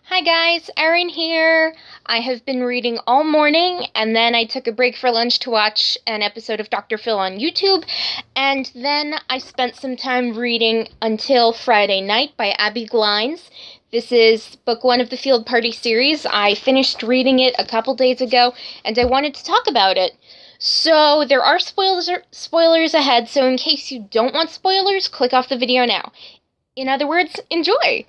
Hi guys, Erin here. I have been reading all morning and then I took a break for lunch to watch an episode of Dr. Phil on YouTube, and then I spent some time reading Until Friday Night by Abby Glines. This is book one of the Field Party series. I finished reading it a couple days ago and I wanted to talk about it. So there are spoilers ahead, so in case you don't want spoilers, click off the video now. In other words, enjoy!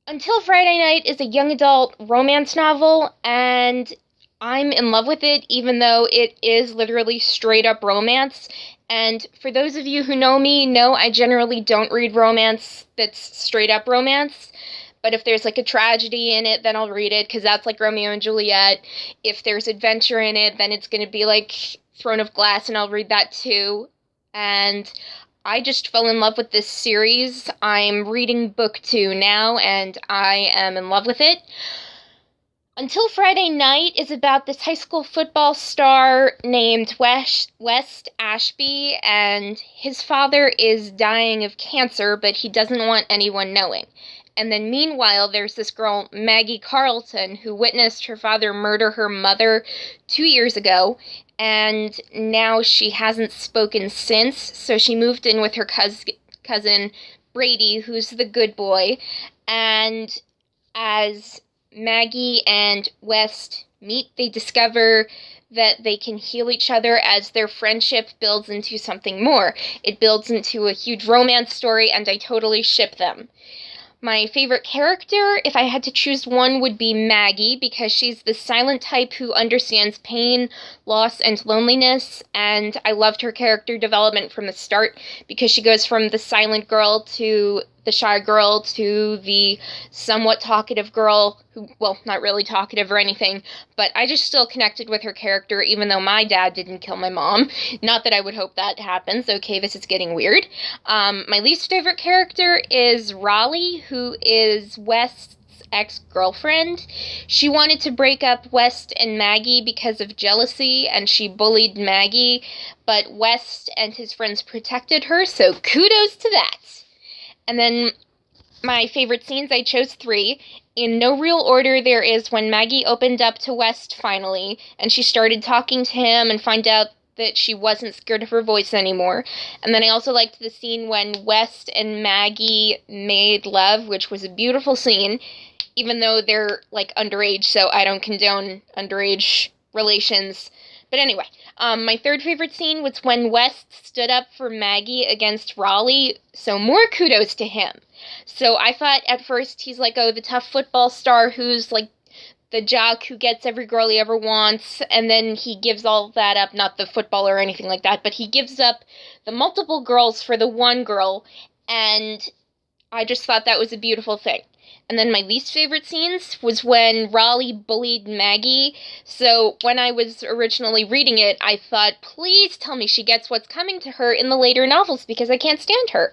Until Friday Night is a young adult romance novel, and I'm in love with it, even though it is literally straight up romance. And for those of you who know me, know I generally don't read romance that's straight up romance. But if there's like a tragedy in it, then I'll read it, because that's like Romeo and Juliet. If there's adventure in it, then it's going to be like Throne of Glass, and I'll read that too. And I just fell in love with this series. I'm reading book two now, and I am in love with it. Until Friday Night is about this high school football star named West Ashby, and his father is dying of cancer, but he doesn't want anyone knowing. And then meanwhile, there's this girl, Maggie Carlton, who witnessed her father murder her mother 2 years ago, and now she hasn't spoken since, so she moved in with her cousin Brady, who's the good boy, and as Maggie and West meet, they discover that they can heal each other as their friendship builds into something more. It builds into a huge romance story, and I totally ship them. My favorite character, if I had to choose one, would be Maggie, because she's the silent type who understands pain, loss, and loneliness, and I loved her character development from the start, because she goes from the silent girl to the shy girl to the somewhat talkative girl who, well, not really talkative or anything, but I just still connected with her character even though my dad didn't kill my mom. Not that I would hope that happens. Okay, this is getting weird. My least favorite character is Raleigh, who is West's ex-girlfriend. She wanted to break up West and Maggie because of jealousy, and she bullied Maggie, but West and his friends protected her, so kudos to that. And then my favorite scenes, I chose three. In no real order, there is when Maggie opened up to West finally, and she started talking to him and find out that she wasn't scared of her voice anymore. And then I also liked the scene when West and Maggie made love, which was a beautiful scene, even though they're like underage, so I don't condone underage relations. But anyway, my third favorite scene was when West stood up for Maggie against Raleigh, so more kudos to him. So I thought at first he's like, oh, the tough football star who's like the jock who gets every girl he ever wants, and then he gives all that up, not the football or anything like that, but he gives up the multiple girls for the one girl, and I just thought that was a beautiful thing. And then my least favorite scenes was when Raleigh bullied Maggie. So when I was originally reading it, I thought, please tell me she gets what's coming to her in the later novels, because I can't stand her.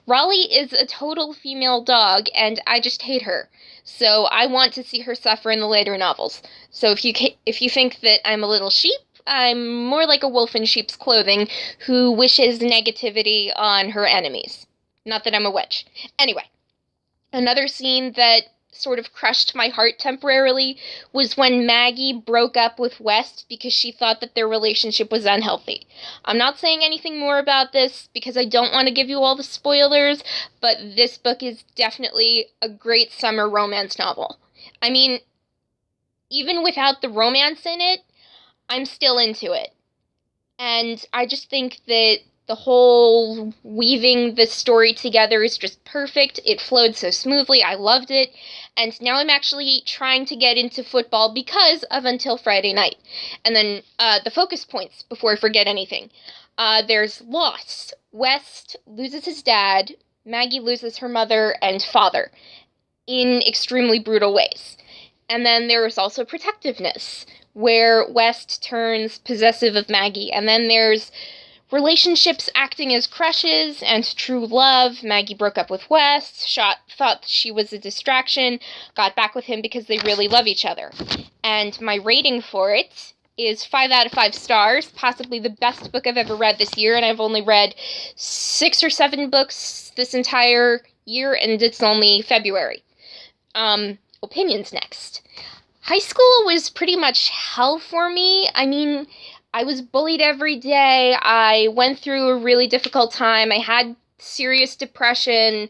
Raleigh is a total female dog, and I just hate her. So I want to see her suffer in the later novels. So if you think that I'm a little sheep, I'm more like a wolf in sheep's clothing who wishes negativity on her enemies. Not that I'm a witch. Anyway. Another scene that sort of crushed my heart temporarily was when Maggie broke up with West because she thought that their relationship was unhealthy. I'm not saying anything more about this because I don't want to give you all the spoilers, but this book is definitely a great summer romance novel. I mean, even without the romance in it, I'm still into it. And I just think that the whole weaving the story together is just perfect. It flowed so smoothly. I loved it. And now I'm actually trying to get into football because of Until Friday Night. And then the focus points, before I forget anything. There's loss. West loses his dad. Maggie loses her mother and father in extremely brutal ways. And then there's also protectiveness, where West turns possessive of Maggie. And then there's relationships acting as crushes and true love. Maggie broke up with West, thought she was a distraction, got back with him because they really love each other. And my rating for it is 5 out of 5 stars, possibly the best book I've ever read this year, and I've only read 6 or 7 books this entire year, and it's only February. opinions next. High school was pretty much hell for me. I mean, I was bullied every day. I went through a really difficult time. I had serious depression.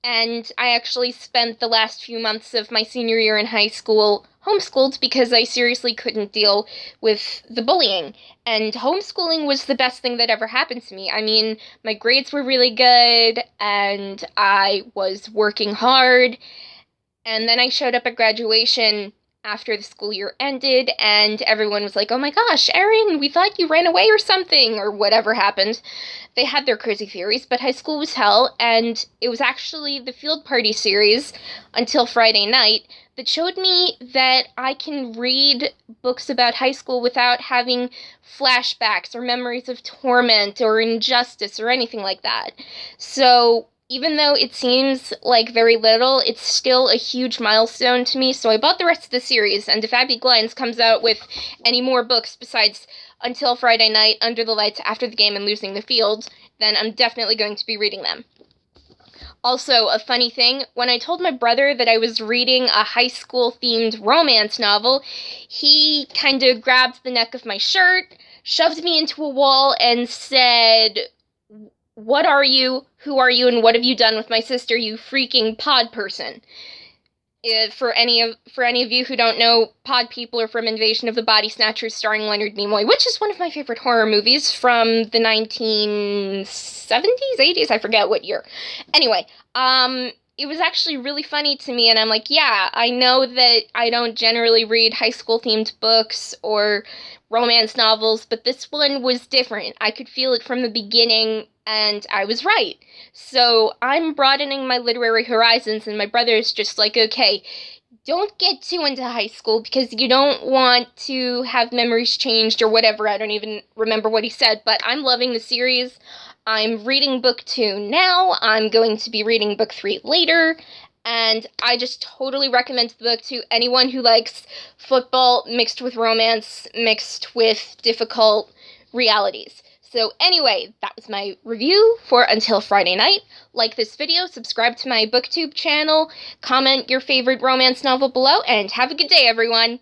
And I actually spent the last few months of my senior year in high school homeschooled because I seriously couldn't deal with the bullying. And homeschooling was the best thing that ever happened to me. I mean, my grades were really good, and I was working hard. And then I showed up at graduation after the school year ended, and everyone was like, "Oh my gosh, Erin, we thought you ran away or something," or whatever happened. They had their crazy theories, but high school was hell, and it was actually the Field Party series, Until Friday Night, that showed me that I can read books about high school without having flashbacks or memories of torment or injustice or anything like that. So even though it seems like very little, it's still a huge milestone to me, so I bought the rest of the series, and if Abby Glines comes out with any more books besides Until Friday Night, Under the Lights, After the Game, and Losing the Field, then I'm definitely going to be reading them. Also, a funny thing, when I told my brother that I was reading a high school-themed romance novel, he kind of grabbed the neck of my shirt, shoved me into a wall, and said, "What are you, who are you, and what have you done with my sister, you freaking pod person?" For any of you who don't know, Pod People are from Invasion of the Body Snatchers, starring Leonard Nimoy, which is one of my favorite horror movies from the 1970s, 80s, I forget what year. Anyway, it was actually really funny to me, and I'm like, yeah, I know that I don't generally read high school-themed books or romance novels, but this one was different. I could feel it from the beginning, and I was right. So I'm broadening my literary horizons, and my brother's just like, okay, don't get too into high school because you don't want to have memories changed or whatever. I don't even remember what he said, but I'm loving the series. I'm reading book 2 now. I'm going to be reading book 3 later. And I just totally recommend the book to anyone who likes football mixed with romance, mixed with difficult realities. So anyway, that was my review for Until Friday Night. Like this video, subscribe to my BookTube channel, comment your favorite romance novel below, and have a good day, everyone!